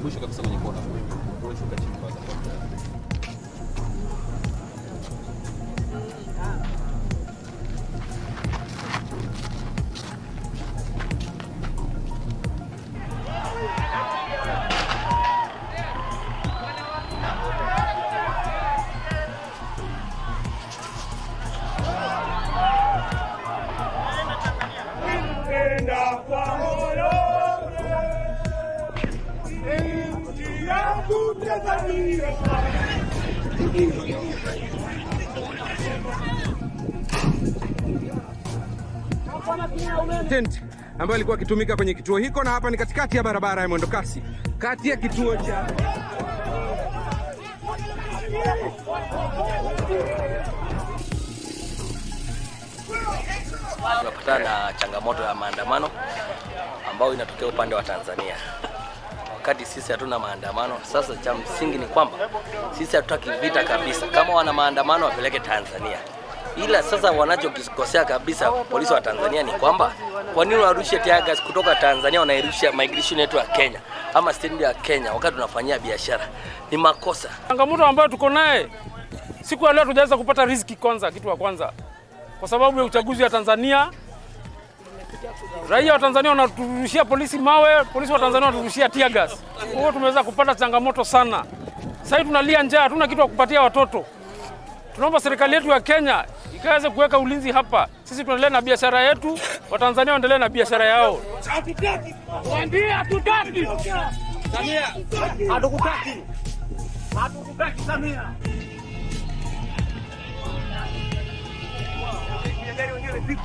mwisho kabisa kwenye kona. Shuka chini kwanza. Tent ambayo alikuwa akitumika kwenye kituo hiko, na hapa ni katikati ya barabara ya mwendokasi kati ya kituo cha tunapatana na changamoto ya maandamano ambayo inatokea upande wa Tanzania. Wakati sisi hatuna maandamano, sasa cha msingi ni kwamba sisi hatutaki vita kabisa. Kama wana maandamano wapeleke Tanzania. Ila sasa wanachokikosea kabisa polisi wa Tanzania ni kwamba kwa nini wanarusha tear gas kutoka Tanzania wanairusha migration yetu ya Kenya ama stendi ya Kenya wakati tunafanyia biashara? Ni makosa. Changamoto ambayo tuko naye siku ya leo tujaweza kupata riziki kwanza, kitu cha kwanza. Kwa sababu ya uchaguzi wa Tanzania, raia wa Tanzania wanaturushia polisi mawe, polisi wa Tanzania wanaturushia tear gas. Kwa hiyo tumeweza kupata changamoto sana. Sasa tunalia njaa, hatuna kitu cha kupatia watoto. Tunaomba serikali yetu ya Kenya ikaweze kuweka ulinzi hapa. Sisi tuendelee na biashara yetu, Watanzania waendelee na biashara yao. Hatutaki. Waambie hatutaki. Samia, hatukutaki. Hatukutaki Samia. Gari wenyewe vipi?